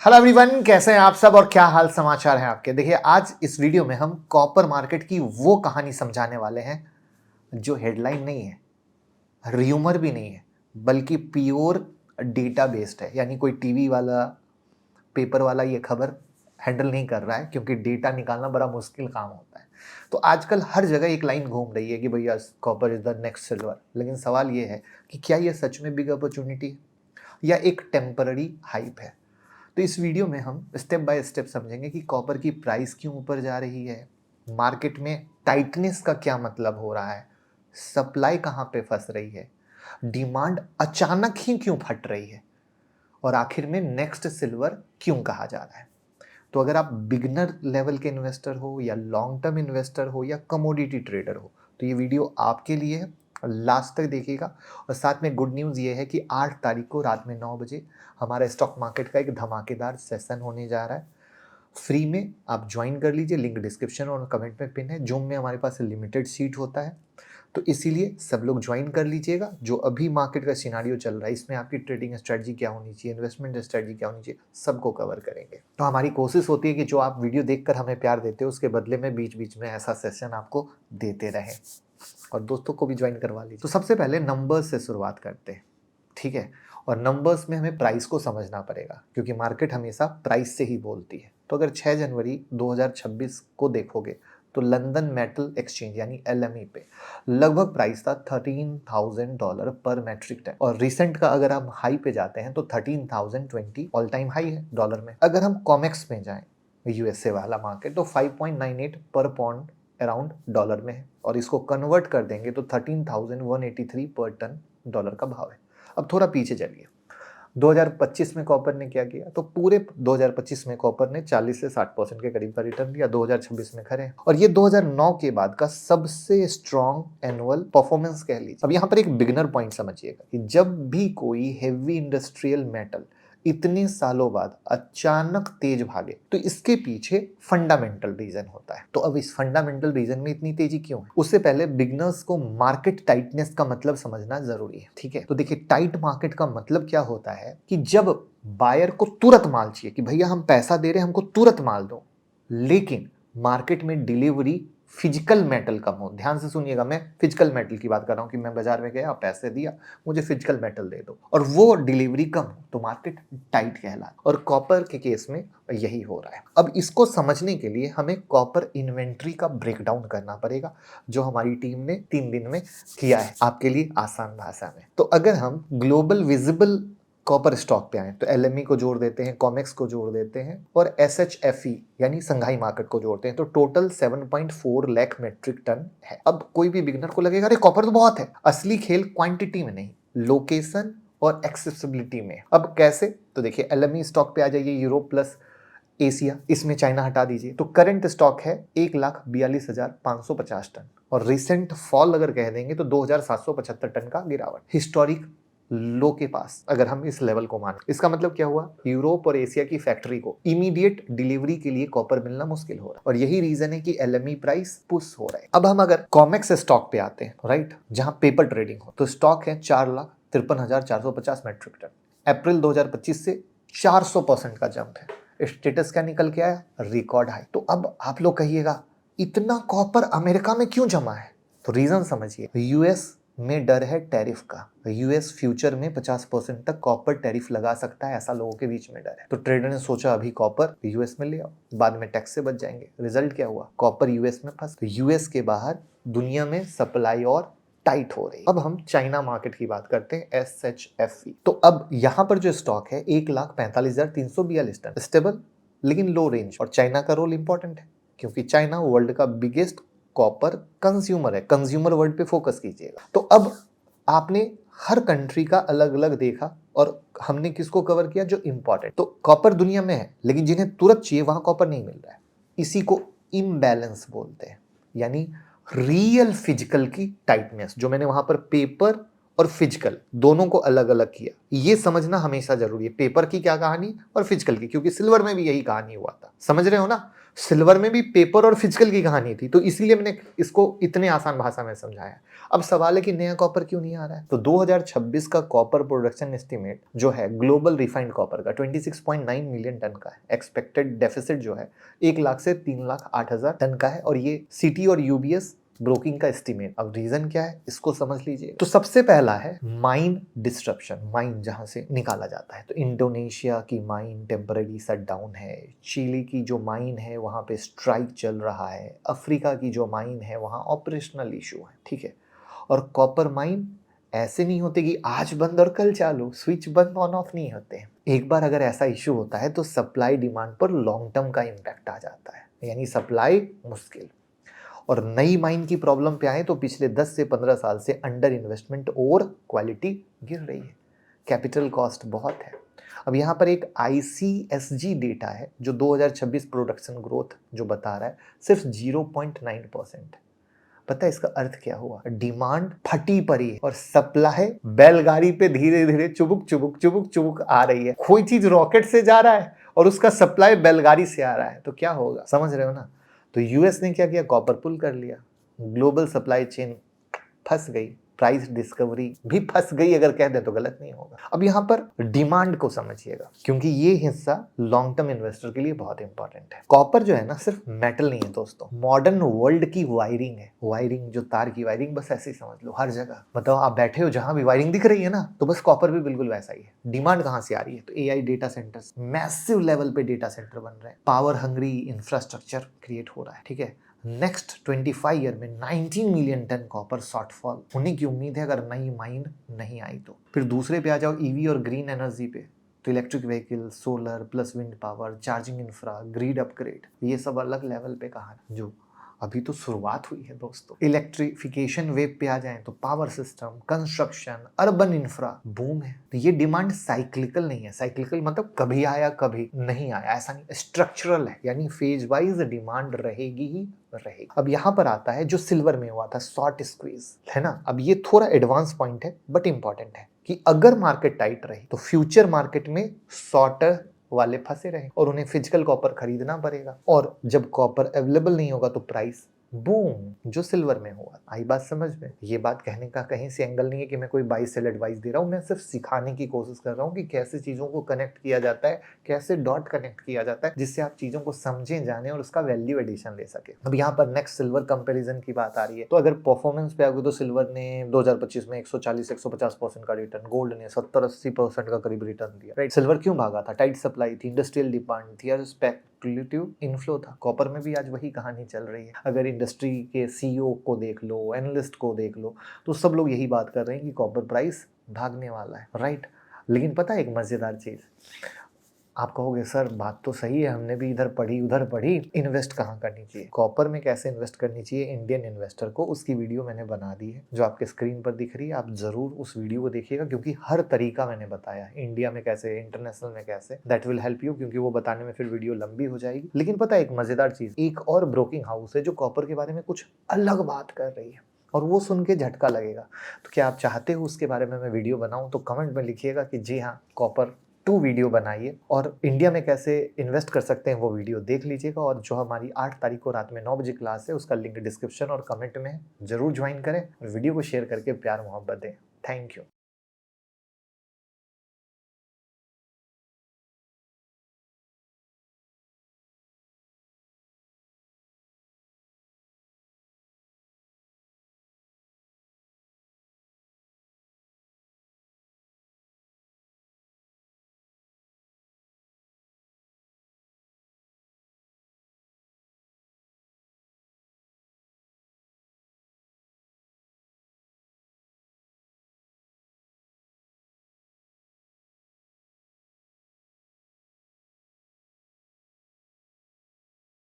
Hello everyone, कैसे हैं आप सब और क्या हाल समाचार हैं आपके। देखिए, आज इस वीडियो में हम कॉपर मार्केट की वो कहानी समझाने वाले हैं जो हेडलाइन नहीं है, र्यूमर भी नहीं है, बल्कि प्योर डेटा बेस्ड है। यानी कोई टीवी वाला, पेपर वाला ये खबर हैंडल नहीं कर रहा है, क्योंकि डेटा निकालना बड़ा मुश्किल काम होता है। तो आजकल हर जगह एक लाइन घूम रही है कि भैया copper is the next silver. लेकिन सवाल ये है कि क्या ये सच में बिग अपॉर्चुनिटी है या एक टेम्पररी हाइप है। तो इस वीडियो में हम स्टेप बाय स्टेप समझेंगे कि कॉपर की प्राइस क्यों ऊपर जा रही है, मार्केट में टाइटनेस का क्या मतलब हो रहा है, सप्लाई कहाँ पे फंस रही है, डिमांड अचानक ही क्यों फट रही है, और आखिर में नेक्स्ट सिल्वर क्यों कहा जा रहा है। तो अगर आप बिगनर लेवल के इन्वेस्टर हो या लॉन्ग टर्म इन्वेस्टर हो या कमोडिटी ट्रेडर हो, तो ये वीडियो आपके लिए है, लास्ट तक देखिएगा। और साथ में गुड न्यूज़ ये है कि 8 तारीख को रात में 9 बजे हमारा स्टॉक मार्केट का एक धमाकेदार सेशन होने जा रहा है। फ्री में आप ज्वाइन कर लीजिए, लिंक डिस्क्रिप्शन और कमेंट में पिन है। जूम में हमारे पास लिमिटेड सीट होता है, तो इसीलिए सब लोग ज्वाइन कर लीजिएगा। जो अभी मार्केट का सिनारियो चल रहा है, इसमें आपकी ट्रेडिंग स्ट्रेटजी क्या होनी चाहिए, इन्वेस्टमेंट स्ट्रेटजी क्या होनी चाहिए, सबको कवर करेंगे। तो हमारी कोशिश होती है कि जो आप वीडियो देखकर हमें प्यार देते हो, उसके बदले में बीच बीच में ऐसा सेशन आपको देते रहें, और दोस्तों को भी ज्वाइन करवा लीजिए। तो सबसे पहले नंबर्स से शुरुआत करते हैं, ठीक है। और नंबर्स में हमें प्राइस को समझना पड़ेगा, क्योंकि मार्केट हमेशा प्राइस से ही बोलती है। तो अगर 6 जनवरी 2026 को देखोगे तो लंदन मेटल एक्सचेंज यानी LME पे लगभग प्राइस था $13,000 पर मेट्रिक टन। और रिसेंट का अगर हम हाई पे जाते हैं तो 13,020 ऑल टाइम हाई है डॉलर में। अगर हम कॉमेक्स में जाएं, USA वाला मार्केट, तो 5.98 पर पॉन्ड अराउंड डॉलर में है, और इसको कन्वर्ट कर देंगे तो 13,183 पर टन डॉलर का भाव है। अब थोड़ा पीछे चलिए, 2025 में कॉपर ने क्या किया। तो पूरे 2025 में कॉपर ने 40 से 60% के करीब का रिटर्न दिया। 2026 में खड़े हैं, और ये 2009 के बाद का सबसे स्ट्रॉन्ग एनुअल परफॉर्मेंस कह लीजिए। अब यहाँ पर एक बिगिनर पॉइंट समझिएगा कि जब भी कोई हेवी इंडस्ट्रियल मेटल इतने सालों बाद अचानक तेज भागे, तो इसके पीछे फंडामेंटल रीजन होता है। तो अब इस फंडामेंटल रीजन में इतनी तेजी क्यों है, उससे पहले बिगनर्स को मार्केट टाइटनेस का मतलब समझना जरूरी है, ठीक है। तो देखिए, टाइट मार्केट का मतलब क्या होता है कि जब बायर को तुरंत माल चाहिए कि भैया हम पैसा दे रहे हैं, हमको तुरंत माल दो, लेकिन मार्केट में डिलीवरी फिजिकल मेटल कम हो। ध्यान से सुनिएगा, मैं फिजिकल मेटल की बात कर रहा हूं कि मैं बाजार में गया, पैसे दिया, मुझे फिजिकल मेटल दे दो, और वो डिलीवरी कम हो, तो मार्केट टाइट कहलाता। और कॉपर के केस में यही हो रहा है। अब इसको समझने के लिए हमें कॉपर इन्वेंट्री का ब्रेकडाउन करना पड़ेगा, जो हमारी टीम ने 3 दिन में किया है आपके लिए आसान भाषा में। तो अगर हम ग्लोबल विजिबल कॉपर स्टॉक पे आए तो LME को जोड़ देते हैं, कॉमेक्स को जोड़ देते हैं, और SHFE यानी संघाई मार्केट को जोड़ते हैं, तो टोटल 7.4 लाख मेट्रिक टन है। अब कोई भी बिगनर को लगेगा अरे कॉपर तो बहुत है। असली खेल क्वांटिटी में नहीं, लोकेशन और एक्सेसिबिलिटी में। अब कैसे, तो देखिए LME स्टॉक पे आ जाइए, यूरोप प्लस एशिया, इसमें चाइना हटा दीजिए, तो करंट स्टॉक है 1,42,550 टन, और रिसेंट फॉल अगर कह देंगे तो 2,775 टन का गिरावट, हिस्टोरिक लो के पास अगर हम इस लेवल को माने। इसका मतलब क्या हुआ, यूरोप और एशिया की फैक्ट्री को इमीडिएट डिलीवरी के लिए कॉपर मिलना मुश्किल हो रहा है, और यही रीजन है कि LME प्राइस पुश हो रहा है। अब हम अगर कॉमेक्स स्टॉक पे आते हैं, राइट, जहां पेपर ट्रेडिंग हो, तो स्टॉक है 4,53,450 मेट्रिक टन। अप्रैल 2025 से 400% का जंप है। स्टेटस क्या निकल के आया, रिकॉर्ड हाई। तो अब आप लोग कहिएगा इतना कॉपर अमेरिका में क्यों जमा है, तो रीजन समझिए। US में डर है टैरिफ का। US फ्यूचर में 50% तक कॉपर टैरिफ लगा सकता है, ऐसा लोगों के बीच में डर है। तो ट्रेडर ने सोचा अभी कॉपर US में ले आओ, बाद में टैक्स से बच जाएंगे। रिजल्ट क्या हुआ, कॉपर US में फंस। तो US के बाहर दुनिया में सप्लाई और टाइट हो रही। अब हम चाइना मार्केट की बात करते हैं, SHFE। तो अब यहां पर जो स्टॉक है 1,45,342 टन, स्टेबल लेकिन लो रेंज। और चाइना का रोल इंपॉर्टेंट है, क्योंकि चाइना वर्ल्ड का बिगेस्ट कॉपर कंज्यूमर है। कंज्यूमर वर्ड पे फोकस कीजिएगा। तो अब आपने हर कंट्री का अलग अलग देखा, और हमने किसको कवर किया, जो इंपॉर्टेंट। तो कॉपर दुनिया में है, लेकिन जिन्हें तुरंत चाहिए वहां कॉपर नहीं मिल रहा है। इसी को इम्बैलेंस बोलते हैं, यानी रियल फिजिकल की टाइटनेस, जो मैंने वहां पर पेपर और फिजिकल दोनों को अलग अलग किया, ये समझना हमेशा जरूरी है। पेपर की क्या कहानी और फिजिकल की, क्योंकि सिल्वर में भी यही कहानी हुआ था, समझ रहे हो ना। सिल्वर में भी पेपर और फिजिकल की कहानी थी, तो इसीलिए मैंने इसको इतने आसान भाषा में समझाया। अब सवाल है कि नया कॉपर क्यों नहीं आ रहा है। तो 2026 का कॉपर प्रोडक्शन एस्टीमेट जो है ग्लोबल रिफाइंड कॉपर का 26.9 मिलियन टन का है। एक्सपेक्टेड डेफिसिट जो है 1 लाख से 3,08,000 टन का है, और ये सिटी और यूबीएस ब्रोकिंग का एस्टीमेट। अब रीजन क्या है इसको समझ लीजिए। तो सबसे पहला है माइन डिस्ट्रप्शन, माइन जहां से निकाला जाता है। तो इंडोनेशिया की माइन टेम्पररी शट डाउन है, चिली की जो माइन है वहां पे स्ट्राइक चल रहा है, अफ्रीका की जो माइन है वहां ऑपरेशनल इशू है, ठीक है। और कॉपर माइन ऐसे नहीं होते कि आज बंद और कल चालू, स्विच बंद ऑन ऑफ नहीं होते। एक बार अगर ऐसा इशू होता है तो सप्लाई डिमांड पर लॉन्ग टर्म का इम्पैक्ट आ जाता है, यानी सप्लाई मुश्किल। और नई माइन की प्रॉब्लम पे आए तो पिछले 10 से 15 साल से अंडर इन्वेस्टमेंट और क्वालिटी गिर रही है, कैपिटल कॉस्ट बहुत है। अब यहाँ पर एक ICSG डेटा है जो 2026 प्रोडक्शन ग्रोथ जो बता रहा है सिर्फ 0.9%। पता है इसका अर्थ क्या हुआ? डिमांड फटी पड़ी है और सप्लाई बैलगाड़ी पे धीरे धीरे चुबुक चुबुक चुबुक चुबुक आ रही है। कोई चीज रॉकेट से जा रहा है और उसका सप्लाई बैलगाड़ी से आ रहा है, तो क्या होगा, समझ रहे हो ना। तो यूएस ने क्या किया, कॉपर पुल कर लिया, ग्लोबल सप्लाई चेन फंस गई, प्राइस डिस्कवरी भी फंस गई, अगर कह दें तो गलत नहीं होगा। अब यहाँ पर डिमांड को समझिएगा, क्योंकि ये हिस्सा लॉन्ग टर्म इन्वेस्टर के लिए बहुत इंपॉर्टेंट है। कॉपर जो है ना सिर्फ मेटल नहीं है दोस्तों, मॉडर्न वर्ल्ड की वायरिंग है। वायरिंग जो तार की वायरिंग, बस ऐसे ही समझ लो, हर जगह बताओ आप बैठे हो जहां भी वायरिंग दिख रही है ना, तो बस कॉपर भी बिल्कुल वैसा ही है। डिमांड कहां से आ रही है, तो AI data centres, massive level पे डेटा सेंटर बन रहे हैं, पावर हंग्री इंफ्रास्ट्रक्चर क्रिएट हो रहा है, ठीक है। नेक्स्ट 25 ईयर में 19 मिलियन टन कॉपर शॉर्टफॉल होने की उम्मीद है अगर नई माइन नहीं आई तो। फिर दूसरे पे आ जाओ EV और ग्रीन एनर्जी पे, तो electric vehicle, solar plus wind power, charging infra, grid upgrade, ये सब अलग लेवल पे कहानी, जो अभी तो शुरुआत हुई है दोस्तों। इलेक्ट्रिफिकेशन वेव पे आ जाएं तो power system, construction, urban infra boom है। तो ये डिमांड साइक्लिकल नहीं है, साइक्लिकल मतलब कभी आया कभी नहीं आया, ऐसा नहीं, स्ट्रक्चरल है, यानी फेज वाइज डिमांड रहेगी ही रहेगी। अब यहाँ पर आता है जो सिल्वर में हुआ था, शॉर्ट स्क्वीज, है ना। अब ये थोड़ा एडवांस पॉइंट है बट इंपॉर्टेंट है कि अगर मार्केट टाइट रही तो फ्यूचर मार्केट में शॉर्टर वाले फंसे रहे और उन्हें फिजिकल कॉपर खरीदना पड़ेगा, और जब कॉपर अवेलेबल नहीं होगा तो प्राइस बूम, जो सिल्वर में हुआ। आई बात समझ में। ये बात कहने का कहीं से एंगल नहीं है कि मैं कोई बाई सेल एडवाइस दे रहा हूँ, मैं सिर्फ सिखाने की कोशिश कर रहा हूँ कि कैसे चीजों को कनेक्ट किया जाता है, कैसे डॉट कनेक्ट किया जाता है, जिससे आप चीजों को समझें, जाने और उसका वैल्यू एडिशन ले सके। अब यहाँ पर नेक्स्ट सिल्वर कंपेरिजन की बात आ रही है, तो अगर परफॉर्मेंस पे आओगे तो सिल्वर ने 2025 में 140-150% का रिटर्न, गोल्ड ने 70-80% का करीब रिटर्न दिया, राइट। सिल्वर क्यों भागा था? टाइट सप्लाई थी, इंडस्ट्रियल डिमांड थी, स्पेक्युलेटिव इनफ्लो था। कॉपर में भी आज वही कहानी चल रही है। अगर इंडस्ट्री के CEO को देख लो, एनालिस्ट को देख लो, तो सब लोग यही बात कर रहे हैं कि कॉपर प्राइस भागने वाला है, राइट। लेकिन पता है एक मजेदार चीज, आप कहोगे सर बात तो सही है, हमने भी इधर पढ़ी उधर पढ़ी, इन्वेस्ट कहाँ करनी चाहिए, कॉपर में कैसे इन्वेस्ट करनी चाहिए इंडियन इन्वेस्टर को, उसकी वीडियो मैंने बना दी है जो आपके स्क्रीन पर दिख रही है। आप जरूर उस वीडियो को देखिएगा, क्योंकि हर तरीका मैंने बताया, इंडिया में कैसे, इंटरनेशनल में कैसे, दैट विल हेल्प यू, क्योंकि वो बताने में फिर वीडियो लंबी हो जाएगी। लेकिन पता है एक मजेदार चीज, एक और ब्रोकिंग हाउस है जो कॉपर के बारे में कुछ अलग बात कर रही है, और वो सुन के झटका लगेगा। तो क्या आप चाहते हो उसके बारे में मैं वीडियो बनाऊं, तो कमेंट में लिखिएगा कि जी हाँ, कॉपर 2 वीडियो बनाइए, और इंडिया में कैसे इन्वेस्ट कर सकते हैं वो वीडियो देख लीजिएगा। और जो हमारी 8 तारीख को रात में 9 बजे क्लास है, उसका लिंक डिस्क्रिप्शन और कमेंट में है, जरूर ज्वाइन करें, वीडियो को शेयर करके प्यार मोहब्बत दें। Thank you.